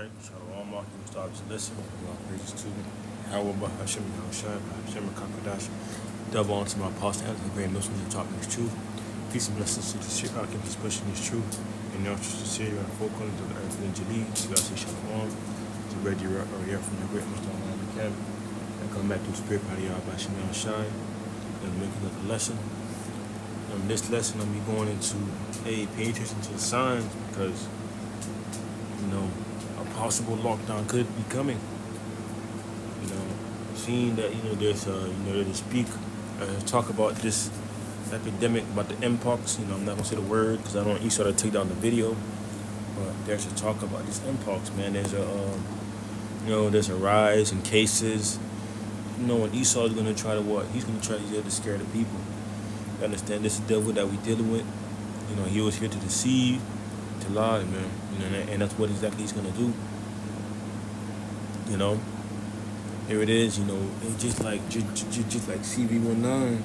Alright, Shalom, Malkim, start to listen. God praises to me. However, Hashem Yahushua, Hashem Kakadash, double onto my apostle, and the great Muslims are talking his truth. Peace and blessings to the Shir Akim, he's pushing his truth. And now, just to say, you're on the four corners of the earth and Jali, you guys say Shalom, to Reggie here from the great Muslim camp. And come back to the spirit party out by Hashem Yahushua, and make another lesson. This lesson, I'll be going into, pay attention to the signs, because a possible lockdown could be coming. Seeing that there's to speak, talk about this epidemic, about the mpox. I'm not gonna say the word because I don't want Esau to take down the video. But there's a talk about this mpox, man. There's there's a rise in cases. And Esau is gonna try to what? He's gonna try to scare the people. You understand? This is the devil that we're dealing with. He was here to deceive, to lie, man. And that's what exactly he's gonna do. Here it is. Just like CV19.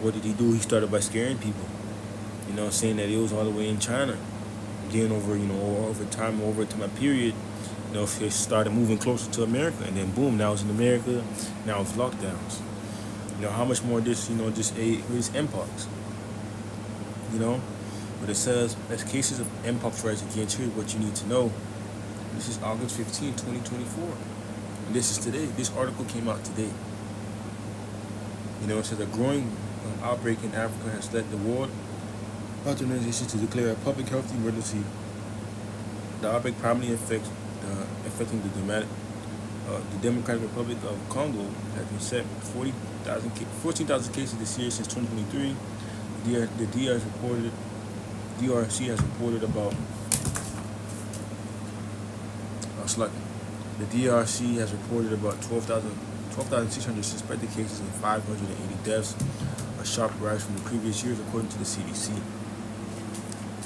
What did he do? He started by scaring people. Saying that it was all the way in China. Then over time period, it started moving closer to America, and then boom, now it's in America. Now it's lockdowns. How much more this mpox. But it says, as cases of mpox rise again, here's what you need to know. This is August 15, 2024. And this is today. This article came out today. It says a growing outbreak in Africa has led the World Health Organization to declare a public health emergency. The outbreak primarily affecting the Democratic Republic of Congo has been set 14,000 cases this year since 2023. The DRC has reported about the DRC has reported about 12,600 suspected cases and 580 deaths, a sharp rise from the previous years, according to the CDC.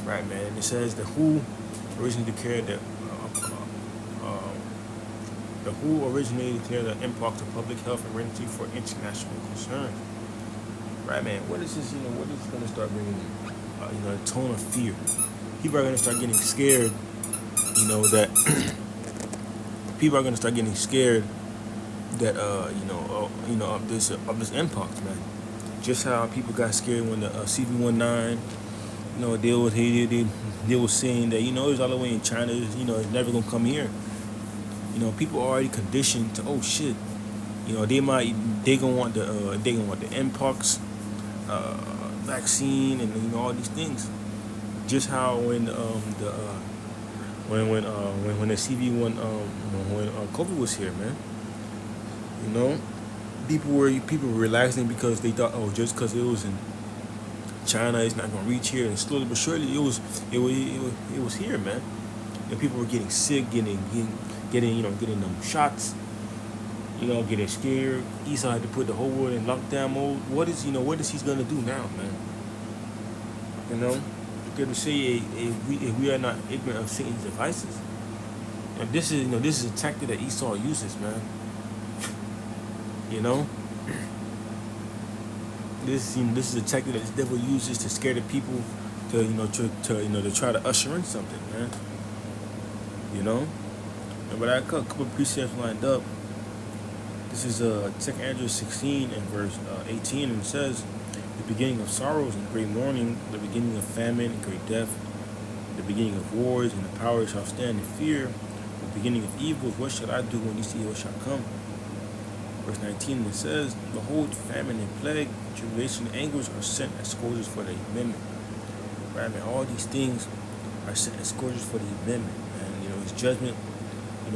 Right, man. It says the WHO originally declared that mpox a public health emergency for international concern. Right, man. What is this? What is going to start bringing a tone of fear? People are going to start getting scared. That people are going to start getting scared that of this mpox, man. Just how people got scared when the CV19, they were saying that it's all the way in China, it's never gonna come here. People are already conditioned to, oh shit, they gonna want the mpox vaccine and all these things. Just how when the CV1 when COVID was here, man. People were relaxing because they thought, oh, just because it was in China, it's not gonna reach here. And slowly but surely, it was here, man. And people were getting sick, getting them shots. Getting scared. Esau had to put the whole world in lockdown mode. What is he gonna do now, man? Because we say if we are not ignorant of Satan's devices. And this is a tactic that Esau uses, man. This is a tactic that the devil uses to scare the people to try to usher in something, man. But I got a couple of precepts lined up. This is 2 Andrew 16 and verse 18, and it says, the beginning of sorrows and great mourning, the beginning of famine and great death, the beginning of wars, and the power shall stand in fear, the beginning of evils. What shall I do when these evils shall come? Verse 19, it says, behold, famine and plague, tribulation and anguish are sent as scourges for the amendment. Right, man? All these things are sent as scourges for the amendment, man. It's judgment,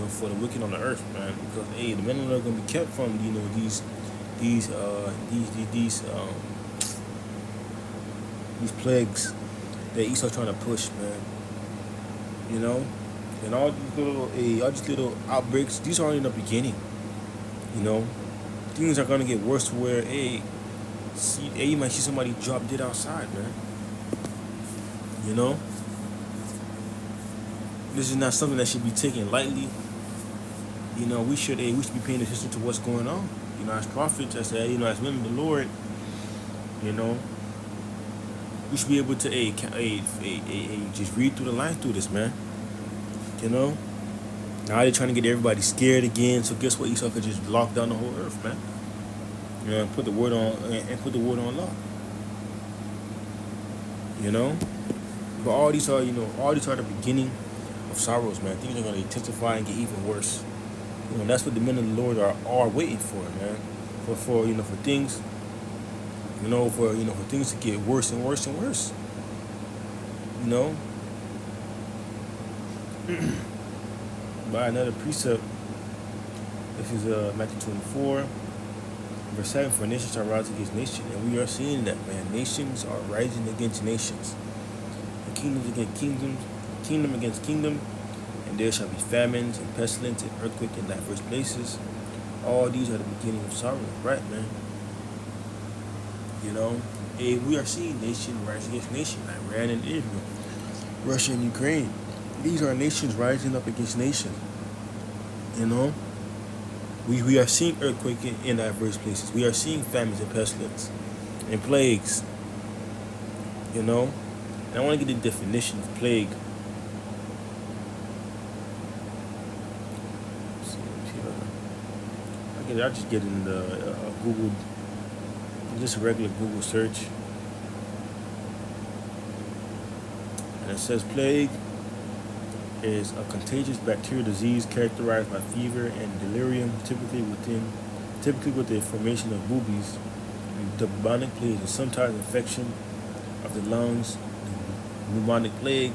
for the wicked on the earth, man. Because the men are going to be kept from, these plagues that Esau trying to push, man. And all these little outbreaks, these are in the beginning. Things are gonna get worse to where, you might see somebody drop dead outside, man. This is not something that should be taken lightly. We should be paying attention to what's going on. As prophets, as women of the Lord, we should be able to just read through the lines through this, man. You know. Now they're trying to get everybody scared again. So guess what? Esau could just lock down the whole earth, man. You know, and put the word on and put the word on lock. You know. But all these are, all these are the beginning of sorrows, man. Things are going to intensify and get even worse. That's what the men of the Lord are waiting for, man. For things, for things to get worse and worse and worse. You know. By another precept, this is Matthew 24, verse 7. For nation shall rise against nation, and we are seeing that, man. Nations are rising against nations. Kingdoms against kingdoms, kingdom against kingdom, and there shall be famines and pestilence and earthquake in diverse places. All these are the beginning of sorrow, right, man? And we are seeing nation rise against nation, Iran and Israel, Russia and Ukraine. These are nations rising up against nations. We are seeing earthquake in diverse places. We are seeing famines and pestilence and plagues. And I want to get the definition of plague. I'll just get in the Google, just a regular Google search. And it says plague is a contagious bacterial disease characterized by fever and delirium, typically with the formation of boobies. The bubonic plague is sometimes infection of the lungs. Pneumonic plague.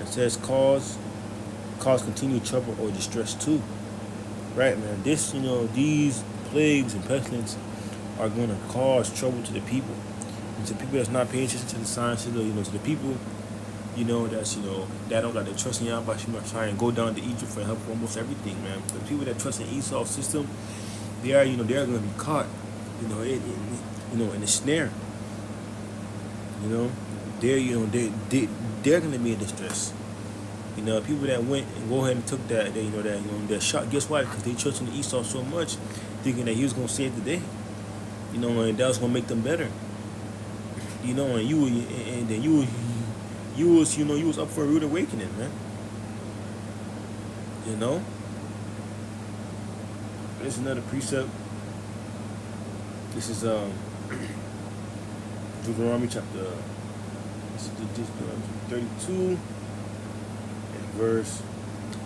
It says cause continued trouble or distress too. Right, man. These plagues and pestilence are going to cause trouble to the people. And to people that's not paying attention to the signs, to the people, that don't got their trust in Yahweh try and go down to Egypt for help for almost everything, man. The people that trust in Esau's system, they are going to be caught, in the snare. They're gonna be in distress. People that went and go ahead and took that shot. Guess why? Because they trusted in Esau so much, thinking that he was gonna save the day. And that was gonna make them better. And you was up for a rude awakening, man. There's another precept. This is Deuteronomy chapter 32 and verse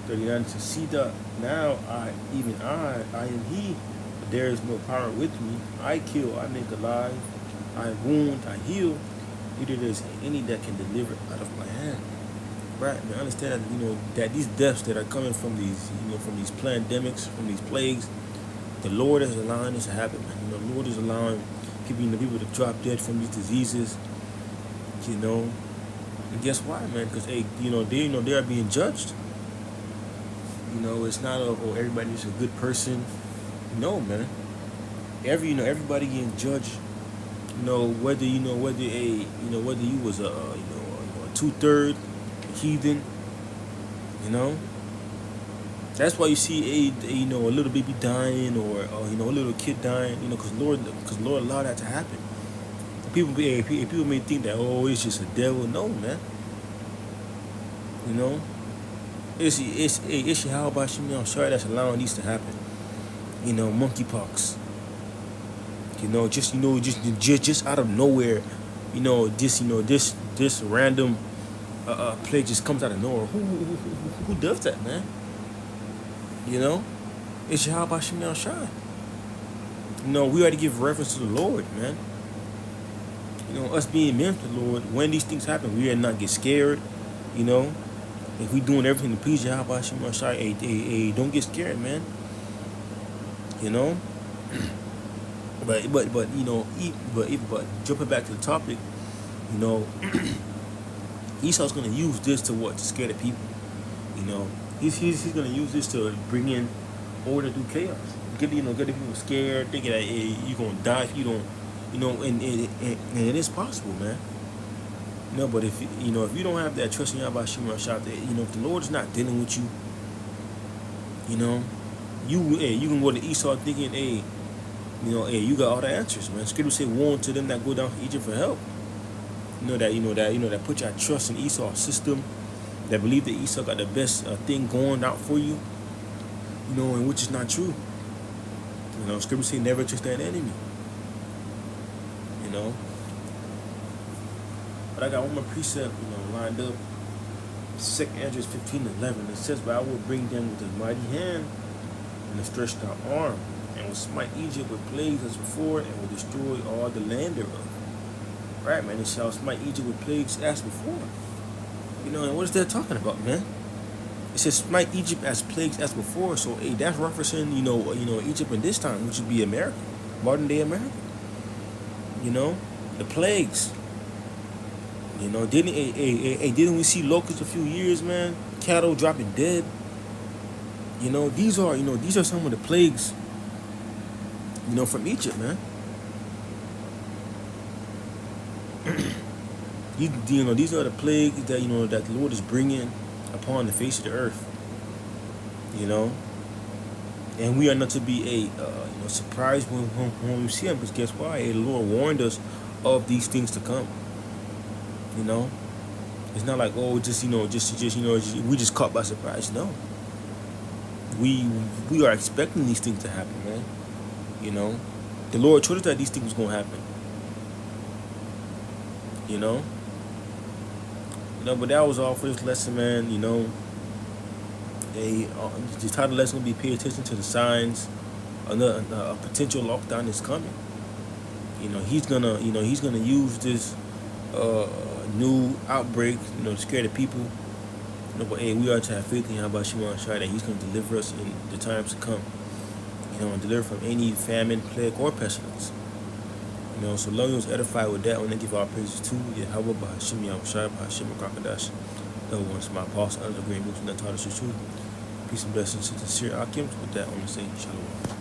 39 says, see that now I am he, but there is no power with me. I kill, I make alive, I wound, I heal. Neither there's any that can deliver out of my hand. Right, man. Understand that that these deaths that are coming from these from these pandemics, from these plagues, the Lord is allowing this to happen, man. The Lord is allowing people to drop dead from these diseases. And guess why, man? Because they are being judged. It's not everybody is a good person. No, man. Everybody getting judged. Whether you was a 2/3 heathen. That's why you see a little baby dying or a little kid dying. Because Lord allowed that to happen. People may think that it's just a devil. No, man. It's Yahweh Shimon Shai that's allowing these to happen. Monkeypox. Just out of nowhere. This random plague just comes out of nowhere. Who does that, man? It's Yahweh Shimon Shai. We ought to give reference to the Lord, man. Us being men to the Lord, when these things happen, we ought not get scared. If we doing everything to please Yahweh Shimon Shai, don't get scared, man. But jumping back to the topic, Esau's gonna use this to scare the people. He's gonna use this to bring in order through chaos. Get the people scared, thinking that you're gonna die if you don't. And it is possible, man. But if you don't have that trust in Yahweh Shimon Shai, if the Lord is not dealing with you, you can go to Esau thinking, you got all the answers, man. Scripture say, woe to them that go down to Egypt for help. That put your trust in Esau's system. that believe that Esau got the best thing going out for you, you know, and which is not true. You know, Scripture say never trust that enemy. You know, but I got one more precept, you know, lined up. 2 Andrews 15:11. It says, "But I will bring them with a mighty hand and a stretched out arm, and will smite Egypt with plagues as before, and will destroy all the land thereof." Right, man, it shall smite Egypt with plagues as before. You know, and what is that talking about, man? It says smite Egypt as plagues as before. So, hey, that's referencing, Egypt in this time, which would be America, modern day America. You know, the plagues. You know, didn't we see locusts a few years, man? Cattle dropping dead. You know, these are some of the plagues, you know, from Egypt, man. These are the plagues that, that the Lord is bringing upon the face of the earth. You know, and we are not to be surprised when we see them, because guess why? The Lord warned us of these things to come. You know, it's not like, oh, we just caught by surprise. No, we are expecting these things to happen, man. You know, the Lord told us that these things was gonna happen. You know, but that was all for this lesson, man. You know, the title of the lesson will be pay attention to the signs. A potential lockdown is coming. You know, he's gonna use this new outbreak, to scare the people. But hey, we are to have faith in Yahweh Shai that he's going to deliver us in the times to come. And deliver from any famine, plague, or pestilence. So long as edified with that, I want to give our praises to Yahweh by Hashem Yahushua, by Hashem Krakadosh. No one's my apostle under the great movement that taught us the truth. Peace and blessings to sincere Akims. With that, I want to say Shalom.